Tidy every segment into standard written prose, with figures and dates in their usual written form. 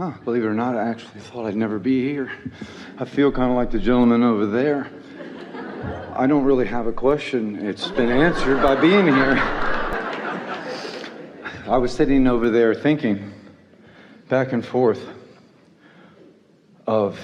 Believe it or not, I actually thought I'd never be here. I feel kind of like the gentleman over there. I don't really have a question. It's been answered by being here. I was sitting over there thinking back and forth of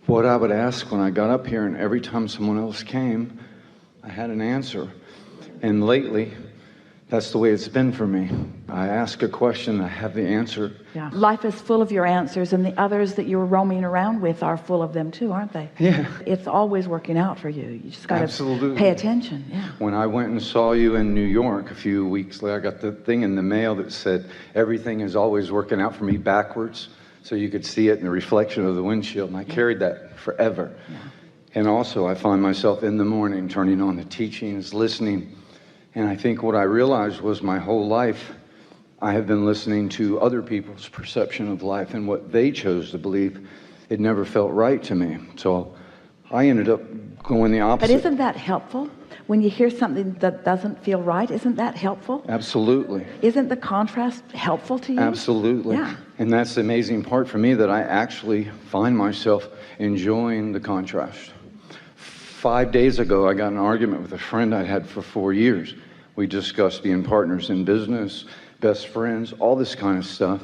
what I would ask when I got up here, and every time someone else came, I had an answer. And lately, that's the way it's been for me. I ask a question, I have the answer. Yeah. Life is full of your answers, and the others that you're roaming around with are full of them too, aren't they? Yeah. It's always working out for you. You just got to pay attention. Yeah. When I went and saw you in New York a few weeks later, I got the thing in the mail that said, everything is always working out for me backwards. So you could see it in the reflection of the windshield, and I carried that forever. Yeah. And also, I find myself in the morning turning on the teachings, listening. And I think what I realized was my whole life, I have been listening to other people's perception of life and what they chose to believe. It never felt right to me. So I ended up going the opposite. But isn't that helpful? When you hear something that doesn't feel right, isn't that helpful? Absolutely. Isn't the contrast helpful to you? Absolutely. Yeah. And that's the amazing part for me, that I actually find myself enjoying the contrast. 5 days ago, I got in an argument with a friend I'd had for 4 years. We discussed being partners in business, best friends, all this kind of stuff.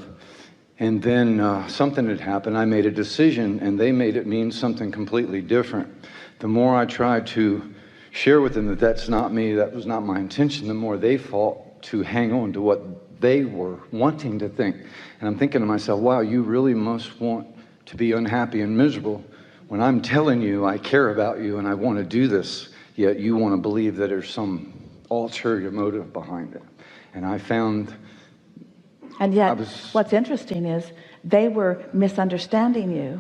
And then something had happened. I made a decision, and they made it mean something completely different. The more I tried to share with them that that's not me, that was not my intention, the more they fought to hang on to what they were wanting to think. And I'm thinking to myself, wow, you really must want to be unhappy and miserable when I'm telling you I care about you and I want to do this, yet you want to believe that there's some ulterior motive behind it. And I found... And yet, what's interesting is they were misunderstanding you,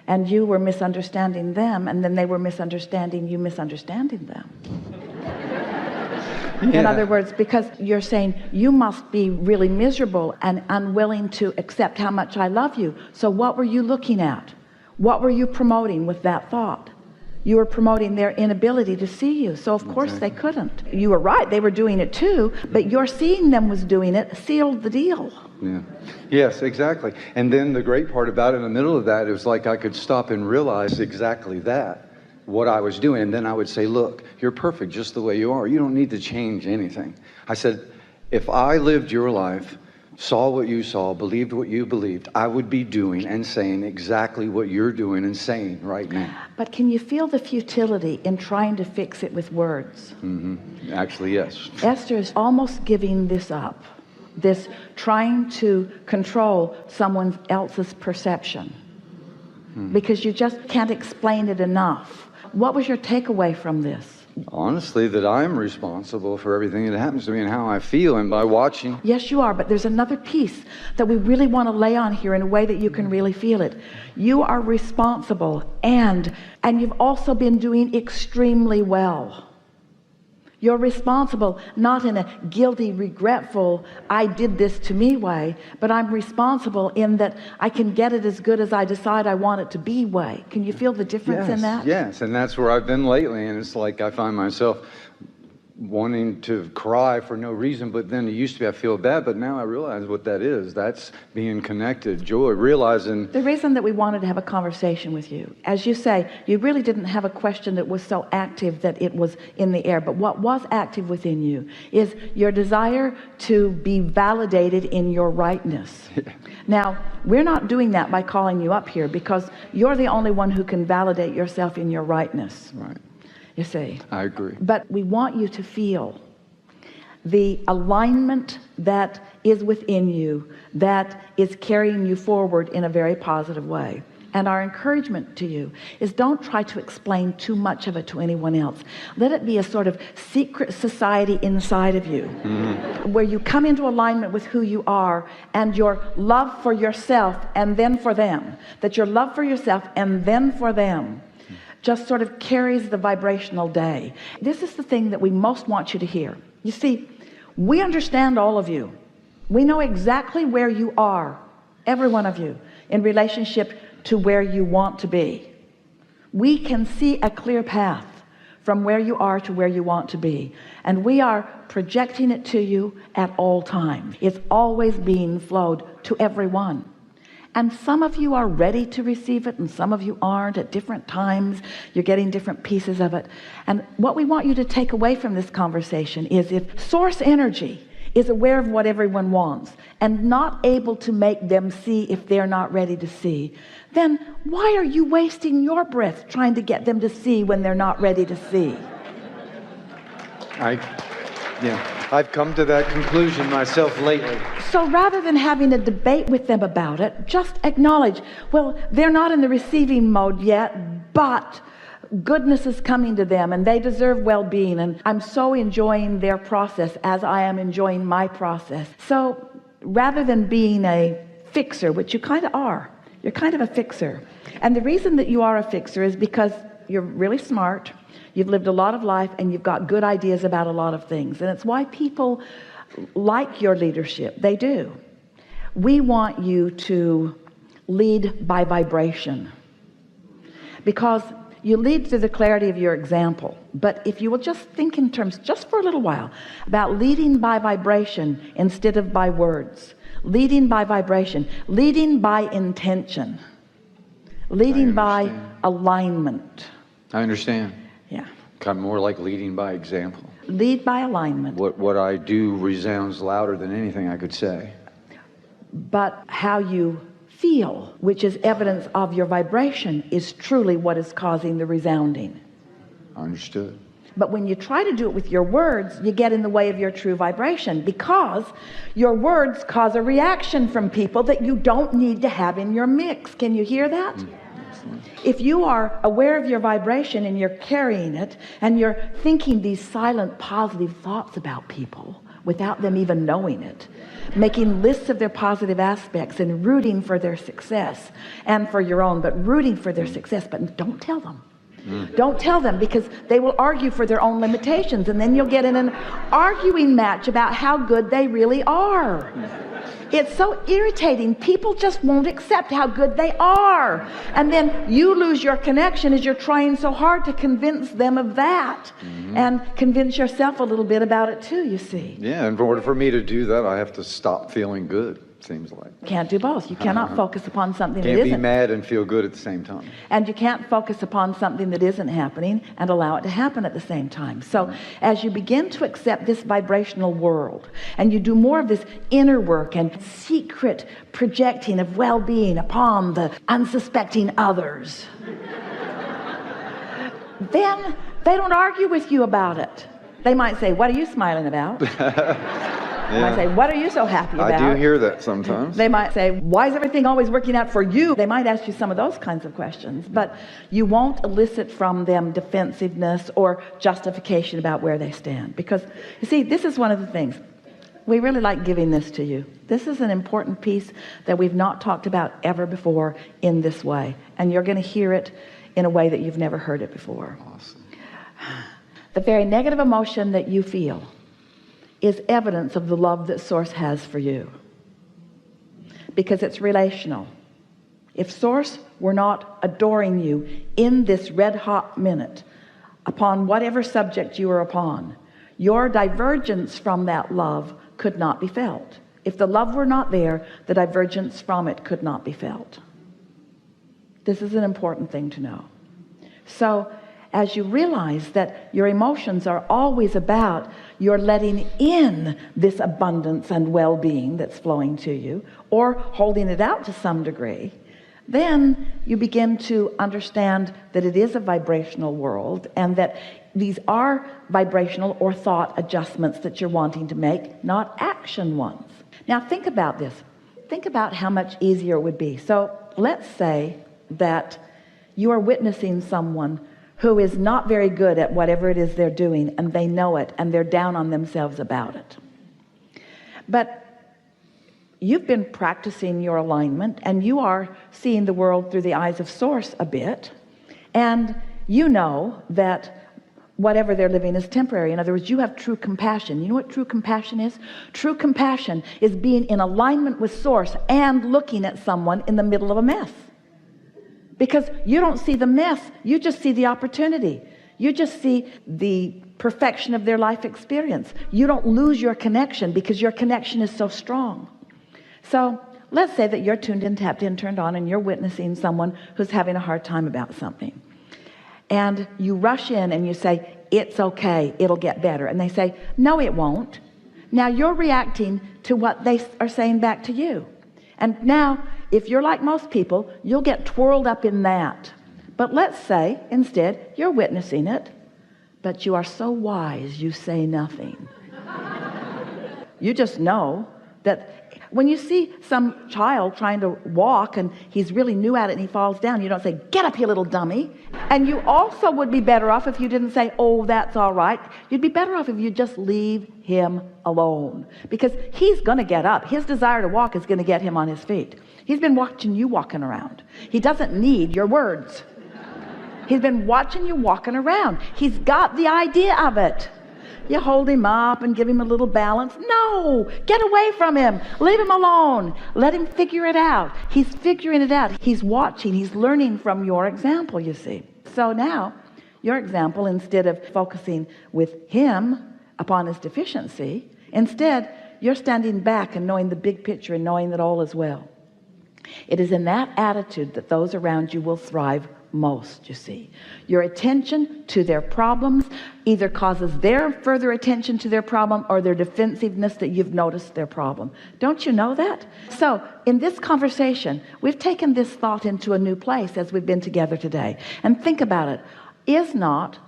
and you were misunderstanding them, and then they were misunderstanding you, misunderstanding them. Yeah. In other words, because you're saying you must be really miserable and unwilling to accept how much I love you. So what were you looking at? What were you promoting with that thought? You were promoting their inability to see you. So of course they couldn't. You were right, they were doing it too, but your seeing them was doing it sealed the deal. Yeah. Yes, exactly. And then the great part about it, in the middle of that, it was like I could stop and realize exactly that, what I was doing. And then I would say, look, you're perfect just the way you are. You don't need to change anything. I said, if I lived your life, saw what you saw, believed what you believed, I would be doing and saying exactly what you're doing and saying right now. But can you feel the futility in trying to fix it with words? Mm-hmm. Actually, yes. Esther is almost giving this up, this trying to control someone else's perception, because you just can't explain it enough. What was your takeaway from this? Honestly, that I'm responsible for everything that happens to me and how I feel, and by watching. Yes, you are, but there's another piece that we really want to lay on here in a way that you can really feel it. You are responsible, and you've also been doing extremely well. You're responsible, not in a guilty, regretful, I did this to me way, but I'm responsible in that I can get it as good as I decide I want it to be way. Can you feel the difference in that? Yes, and that's where I've been lately, and it's like I find myself wanting to cry for no reason, but then it used to be I feel bad, but now I realize what that is. That's being connected, joy, realizing. The reason that we wanted to have a conversation with you, as you say, you really didn't have a question that was so active that it was in the air, but what was active within you is your desire to be validated in your rightness. Now, we're not doing that by calling you up here, because you're the only one who can validate yourself in your rightness. Right. You see. I agree. But we want you to feel the alignment that is within you, that is carrying you forward in a very positive way. And our encouragement to you is, don't try to explain too much of it to anyone else. Let it be a sort of secret society inside of you, where you come into alignment with who you are and your love for yourself and then for them. That your love for yourself and then for them just sort of carries the vibrational day. This is the thing that we most want you to hear. You see, we understand all of you. We know exactly where you are, every one of you, in relationship to where you want to be. We can see a clear path from where you are to where you want to be, and we are projecting it to you at all times. It's always being flowed to everyone. And some of you are ready to receive it, and some of you aren't. At different times, you're getting different pieces of it. And what we want you to take away from this conversation is, if source energy is aware of what everyone wants and not able to make them see if they're not ready to see, then why are you wasting your breath trying to get them to see when they're not ready to see? I've come to that conclusion myself lately. So rather than having a debate with them about it, just acknowledge, well, they're not in the receiving mode yet, but goodness is coming to them and they deserve well-being, and I'm so enjoying their process as I am enjoying my process. So rather than being a fixer, which you kind of are, you're kind of a fixer. And the reason that you are a fixer is because you're really smart, you've lived a lot of life, and you've got good ideas about a lot of things. And it's why people like your leadership. They do. We want you to lead by vibration, because you lead through the clarity of your example. But if you will just think in terms, just for a little while, about leading by vibration instead of by words, leading by vibration, leading by intention, leading by alignment. I understand. Yeah. Kind of more like leading by example. Lead by alignment. What I do resounds louder than anything I could say. But how you feel, which is evidence of your vibration, is truly what is causing the resounding. Understood. But when you try to do it with your words, you get in the way of your true vibration, because your words cause a reaction from people that you don't need to have in your mix. Can you hear that? If you are aware of your vibration and you're carrying it, and you're thinking these silent positive thoughts about people without them even knowing it, making lists of their positive aspects and rooting for their success and for your own, but rooting for their success, but don't tell them. Don't tell them, because they will argue for their own limitations, and then you'll get in an arguing match about how good they really are. It's so irritating. People just won't accept how good they are, and then you lose your connection as you're trying so hard to convince them of that, and convince yourself a little bit about it too, you see. Yeah, and in order for me to do that, I have to stop feeling good, seems like. Can't do both. You cannot focus upon something that Can't be isn't. mad and feel good at the same time. And you can't focus upon something that isn't happening and allow it to happen at the same time. So as you begin to accept this vibrational world, and you do more of this inner work and secret projecting of well-being upon the unsuspecting others, then they don't argue with you about it. They might say, "What are you smiling about?" They might say, "What are you so happy about?" I do hear that sometimes. They might say, "Why is everything always working out for you?" They might ask you some of those kinds of questions, but you won't elicit from them defensiveness or justification about where they stand. Because, you see, this is one of the things. We really like giving this to you. This is an important piece that we've not talked about ever before in this way. And you're going to hear it in a way that you've never heard it before. Awesome. The very negative emotion that you feel is evidence of the love that Source has for you, because it's relational. If Source were not adoring you in this red hot minute upon whatever subject you are upon, your divergence from that love could not be felt. If the love were not there, the divergence from it could not be felt. This is an important thing to know. So as you realize that your emotions are always about your letting in this abundance and well-being that's flowing to you, or holding it out to some degree, then you begin to understand that it is a vibrational world, and that these are vibrational or thought adjustments that you're wanting to make, not action ones. Now think about this. Think about how much easier it would be. So let's say that you are witnessing someone who is not very good at whatever it is they're doing, and they know it, and they're down on themselves about it. But you've been practicing your alignment, and you are seeing the world through the eyes of Source a bit, and you know that whatever they're living is temporary. In other words, you have true compassion. You know what true compassion is? True compassion is being in alignment with Source and looking at someone in the middle of a mess. Because you don't see the mess, you just see the opportunity. You just see the perfection of their life experience. You don't lose your connection because your connection is so strong. So let's say that you're tuned in, tapped in, turned on, and you're witnessing someone who's having a hard time about something. And you rush in and you say, it's okay, it'll get better. And they say, no, it won't. Now you're reacting to what they are saying back to you. And now, if you're like most people, you'll get twirled up in that. But let's say, instead, you're witnessing it, but you are so wise, you say nothing. You just know that when you see some child trying to walk and he's really new at it and he falls down, you don't say, get up, you little dummy. And you also would be better off if you didn't say, oh, that's all right. You'd be better off if you just leave him alone, because he's going to get up. His desire to walk is going to get him on his feet. He's been watching you walking around. He doesn't need your words. He's been watching you walking around. He's got the idea of it. You hold him up and give him a little balance. No, get away from him. Leave him alone. Let him figure it out. He's figuring it out. He's watching. He's learning from your example, you see. So now, your example, instead of focusing with him upon his deficiency, instead, you're standing back and knowing the big picture and knowing that all is well. It is in that attitude that those around you will thrive most, you see. Your attention to their problems either causes their further attention to their problem or their defensiveness that you've noticed their problem. Don't you know that? So in this conversation, we've taken this thought into a new place as we've been together today. And think about it. Is not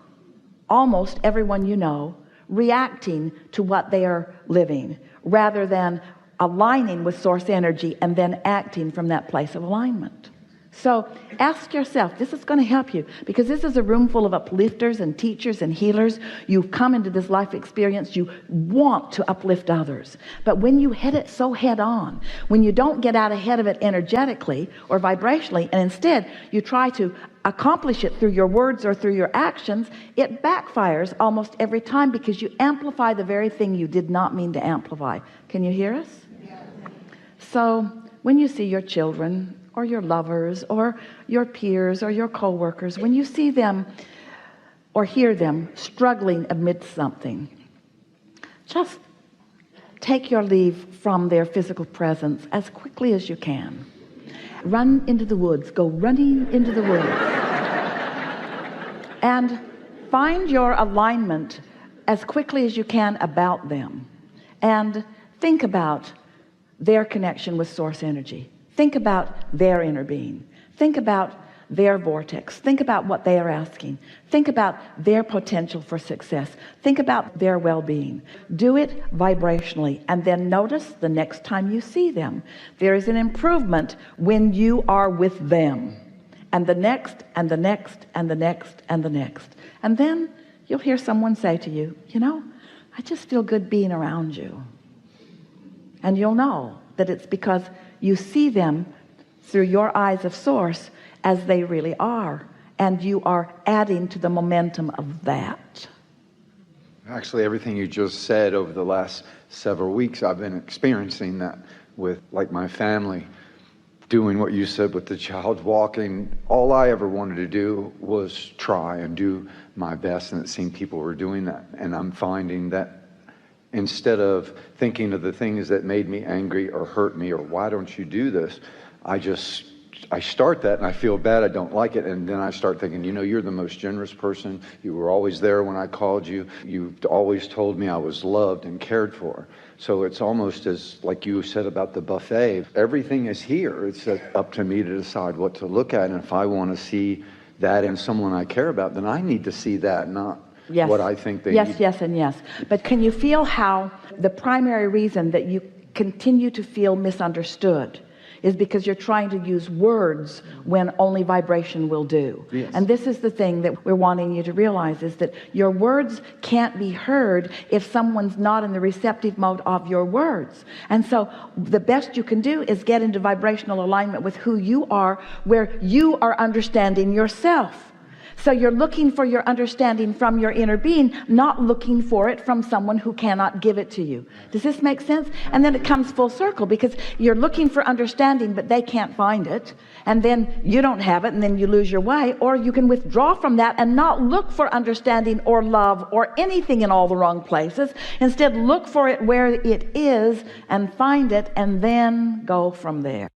almost everyone you know reacting to what they are living, rather than aligning with source energy and then acting from that place of alignment? So ask yourself, this is going to help you, because this is a room full of uplifters and teachers and healers. You've come into this life experience, you want to uplift others, but when you hit it so head on, when you don't get out ahead of it energetically or vibrationally, and instead you try to accomplish it through your words or through your actions, it backfires almost every time, because you amplify the very thing you did not mean to amplify. Can you hear us? Yeah. So when you see your children or your lovers or your peers or your co-workers, when you see them or hear them struggling amidst something, just take your leave from their physical presence as quickly as you can. Run into the woods, go running into the woods, and find your alignment as quickly as you can about them, and think about their connection with source energy. Think about their inner being. Think about their vortex. Think about what they are asking. Think about their potential for success. Think about their well-being. Do it vibrationally, and then notice the next time you see them, there is an improvement when you are with them, and the next and the next and the next and the next. And then you'll hear someone say to you, you know, I just feel good being around you. And you'll know that it's because you see them through your eyes of source as they really are, and you are adding to the momentum of that. Actually, everything you just said over the last several weeks, I've been experiencing that with, like, my family, doing what you said with the child walking. All I ever wanted to do was try and do my best, and it seemed people were doing that. And I'm finding that instead of thinking of the things that made me angry or hurt me or why don't you do this, I start that and I feel bad, I don't like it, and then I start thinking, you know, you're the most generous person. You were always there when I called you. You always told me I was loved and cared for. So it's almost as like you said about the buffet. Everything is here. It's up to me to decide what to look at, and if I want to see that in someone I care about, then I need to see that, not yes. What I think they need. Yes, and yes. But can you feel how the primary reason that you continue to feel misunderstood is because you're trying to use words when only vibration will do? Yes. And this is the thing that we're wanting you to realize, is that your words can't be heard if someone's not in the receptive mode of your words. And so the best you can do is get into vibrational alignment with who you are, where you are understanding yourself. So you're looking for your understanding from your inner being, not looking for it from someone who cannot give it to you. Does this make sense? And then it comes full circle, because you're looking for understanding, but they can't find it. And then you don't have it, and then you lose your way. Or you can withdraw from that and not look for understanding or love or anything in all the wrong places. Instead, look for it where it is and find it, and then go from there.